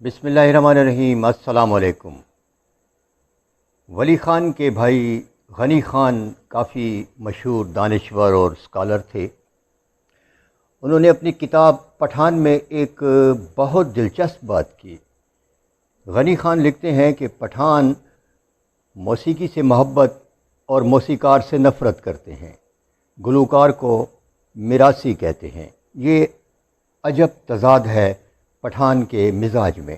بسم اللہ الرحمن الرحیم۔ السلام علیکم۔ ولی خان کے بھائی غنی خان کافی مشہور دانشور اور اسکالر تھے۔ انہوں نے اپنی کتاب پٹھان میں ایک بہت دلچسپ بات کی۔ غنی خان لکھتے ہیں کہ پٹھان موسیقی سے محبت اور موسیقار سے نفرت کرتے ہیں، گلوکار کو میراثی کہتے ہیں۔ یہ عجب تضاد ہے پٹھان کے مزاج میں۔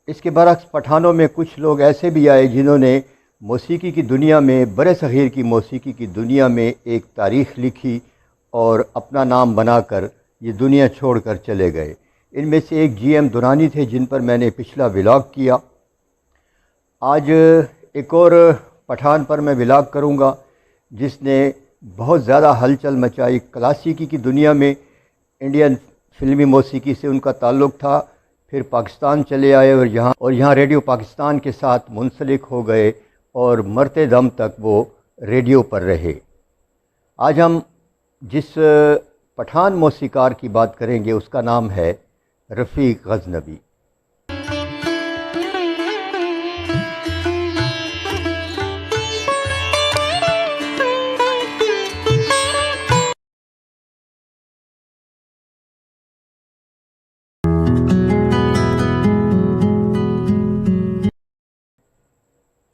اس کے برعکس پٹھانوں میں کچھ لوگ ایسے بھی آئے جنہوں نے موسیقی کی دنیا میں، برِ صغیر کی موسیقی کی دنیا میں ایک تاریخ لکھی اور اپنا نام بنا کر یہ دنیا چھوڑ کر چلے گئے۔ ان میں سے ایک جی ایم دورانی تھے جن پر میں نے پچھلا ولاگ کیا۔ آج ایک اور پٹھان پر میں ولاگ کروں گا جس نے بہت زیادہ ہلچل مچائی کلاسیکی کی دنیا میں۔ انڈین فلمی موسیقی سے ان کا تعلق تھا، پھر پاکستان چلے آئے اور یہاں ریڈیو پاکستان کے ساتھ منسلک ہو گئے اور مرتے دم تک وہ ریڈیو پر رہے۔ آج ہم جس پٹھان موسیقار کی بات کریں گے اس کا نام ہے رفیق غزنوی۔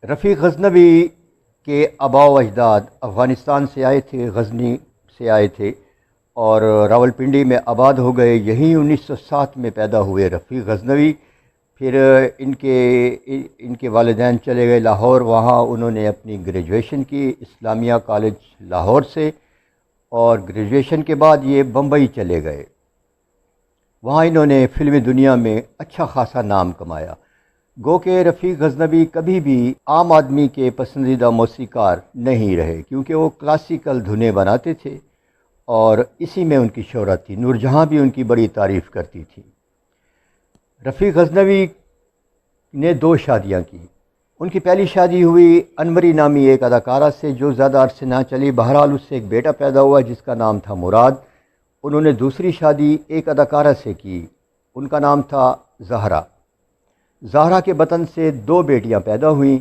رفیق غزنوی کے آباء و اجداد افغانستان سے آئے تھے، غزنی سے آئے تھے اور راولپنڈی میں آباد ہو گئے۔ یہیں 1907 میں پیدا ہوئے رفیق غزنوی۔ پھر ان کے والدین چلے گئے لاہور، وہاں انہوں نے اپنی گریجویشن کی اسلامیہ کالج لاہور سے، اور گریجویشن کے بعد یہ بمبئی چلے گئے۔ وہاں انہوں نے فلمی دنیا میں اچھا خاصا نام کمایا۔ گو کہ رفیق غزنوی کبھی بھی عام آدمی کے پسندیدہ موسیقار نہیں رہے، کیونکہ وہ کلاسیکل دھنیں بناتے تھے اور اسی میں ان کی شہرت تھی۔ نور جہاں بھی ان کی بڑی تعریف کرتی تھی۔ رفیق غزنوی نے 2 شادیاں کی۔ ان کی پہلی شادی ہوئی انوری نامی ایک اداکارہ سے جو زیادہ عرصے نہ چلی، بہرحال اس سے ایک بیٹا پیدا ہوا جس کا نام تھا مراد۔ انہوں نے دوسری شادی ایک اداکارہ سے کی، ان کا نام تھا زہرا۔ زہرا کے بطن سے 2 بیٹیاں پیدا ہوئیں۔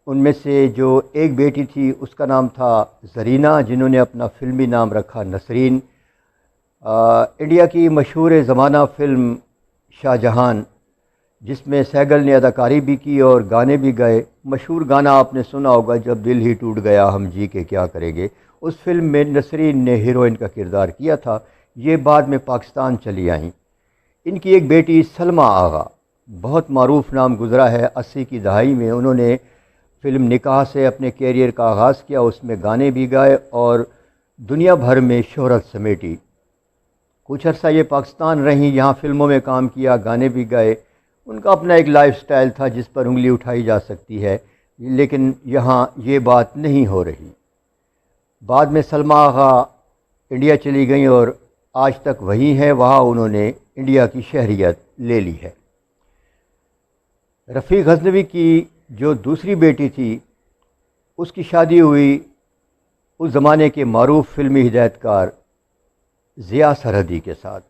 ان میں سے جو ایک بیٹی تھی اس کا نام تھا زرینہ، جنہوں نے اپنا فلمی نام رکھا نسرین۔ انڈیا کی مشہور زمانہ فلم شاہ جہان، جس میں سہگل نے اداکاری بھی کی اور گانے بھی گائے۔ مشہور گانا آپ نے سنا ہوگا، جب دل ہی ٹوٹ گیا ہم جی کے کیا کریں گے۔ اس فلم میں نسرین نے ہیروئن کا کردار کیا تھا۔ یہ بعد میں پاکستان چلی آئیں۔ ان کی ایک بیٹی سلمیٰ آغا، بہت معروف نام گزرا ہے 80 کی دہائی میں۔ انہوں نے فلم نکاح سے اپنے کیریئر کا آغاز کیا، اس میں گانے بھی گائے اور دنیا بھر میں شہرت سمیٹی۔ کچھ عرصہ یہ پاکستان رہیں، یہاں فلموں میں کام کیا، گانے بھی گائے۔ ان کا اپنا ایک لائف سٹائل تھا جس پر انگلی اٹھائی جا سکتی ہے، لیکن یہاں یہ بات نہیں ہو رہی۔ بعد میں سلمیٰ آغا انڈیا چلی گئیں اور آج تک وہیں ہے، وہاں انہوں نے انڈیا کی شہریت لے لی ہے۔ رفیق غزنوی کی جو دوسری بیٹی تھی اس کی شادی ہوئی اس زمانے کے معروف فلمی ہدایت کار ضیاء سرحدی کے ساتھ۔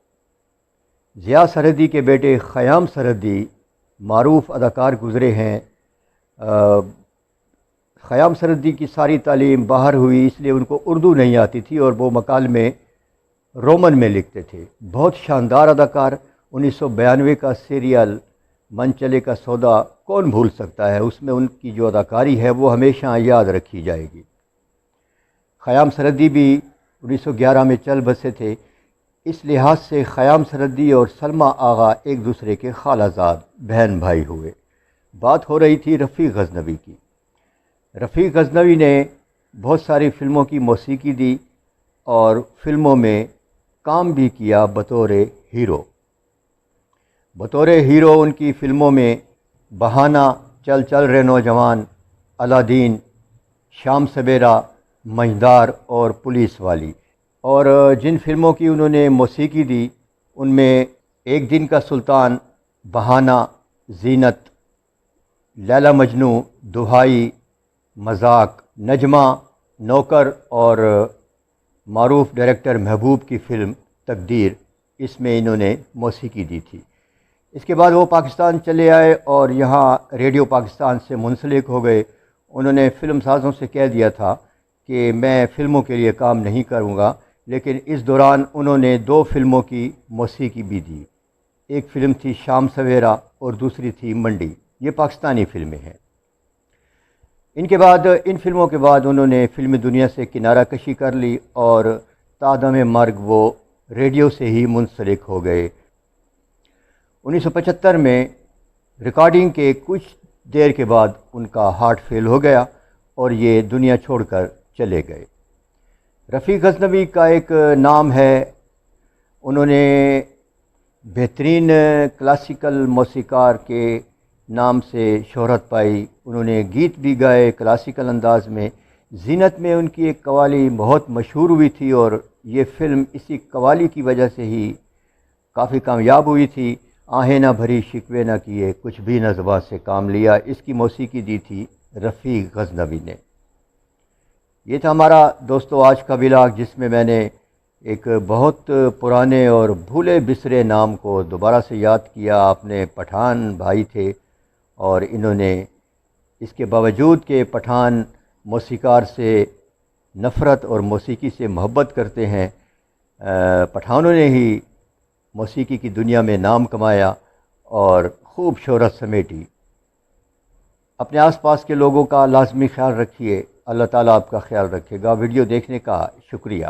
ضیاء سرحدی کے بیٹے خیام سرحدی معروف اداکار گزرے ہیں۔ خیام سرحدی کی ساری تعلیم باہر ہوئی، اس لیے ان کو اردو نہیں آتی تھی اور وہ مکالمے رومن میں لکھتے تھے۔ بہت شاندار اداکار۔ 1992 کا سیریل من چلے کا سودا کون بھول سکتا ہے، اس میں ان کی جو اداکاری ہے وہ ہمیشہ یاد رکھی جائے گی۔ خیام سرحدی بھی 1911 میں چل بسے تھے، اس لحاظ سے خیام سرحدی اور سلمیٰ آغا ایک دوسرے کے خالہ زاد بہن بھائی ہوئے۔ بات ہو رہی تھی رفیق غزنوی کی۔ رفیق غزنوی نے بہت ساری فلموں کی موسیقی دی اور فلموں میں کام بھی کیا بطور ہیرو۔ بطور ہیرو ان کی فلموں میں بہانہ، چل چل رے نوجوان، الادین، شام سویرا، مجدار اور پولیس والی۔ اور جن فلموں کی انہوں نے موسیقی دی ان میں ایک دن کا سلطان، بہانہ، زینت، لیلا مجنو، دہائی، مذاق، نجمہ، نوکر اور معروف ڈائریکٹر محبوب کی فلم تقدیر، اس میں انہوں نے موسیقی دی تھی۔ اس کے بعد وہ پاکستان چلے آئے اور یہاں ریڈیو پاکستان سے منسلک ہو گئے۔ انہوں نے فلم سازوں سے کہہ دیا تھا کہ میں فلموں کے لیے کام نہیں کروں گا، لیکن اس دوران انہوں نے 2 فلموں کی موسیقی بھی دی۔ ایک فلم تھی شام سویرا اور دوسری تھی منڈی، یہ پاکستانی فلمیں ہیں۔ ان فلموں کے بعد انہوں نے فلمی دنیا سے کنارہ کشی کر لی اور تادم مرگ وہ ریڈیو سے ہی منسلک ہو گئے۔ 1975 میں ریکارڈنگ کے کچھ دیر کے بعد ان کا ہارٹ فیل ہو گیا اور یہ دنیا چھوڑ کر چلے گئے۔ رفیع غزنوی کا ایک نام ہے، انہوں نے بہترین کلاسیکل موسیقار کے نام سے شہرت پائی۔ انہوں نے گیت بھی گائے کلاسیکل انداز میں۔ زینت میں ان کی ایک قوالی بہت مشہور ہوئی تھی اور یہ فلم اسی قوالی کی وجہ سے ہی کافی کامیاب ہوئی تھی۔ آہیں نہ بھری شکوے نہ کیے، کچھ بھی نہ زباں سے کام لیا، اس کی موسیقی دی تھی رفیع غزنوی نے۔ یہ تھا ہمارا دوستو آج کا ولاگ، جس میں میں نے ایک بہت پرانے اور بھولے بسرے نام کو دوبارہ سے یاد کیا۔ اپنے پٹھان بھائی تھے اور انہوں نے اس کے باوجود کہ پٹھان موسیقار سے نفرت اور موسیقی سے محبت کرتے ہیں، پٹھانوں نے ہی موسیقی کی دنیا میں نام کمایا اور خوب شہرت سمیٹی۔ اپنے آس پاس کے لوگوں کا لازمی خیال رکھیے، اللہ تعالیٰ آپ کا خیال رکھے گا۔ ویڈیو دیکھنے کا شکریہ۔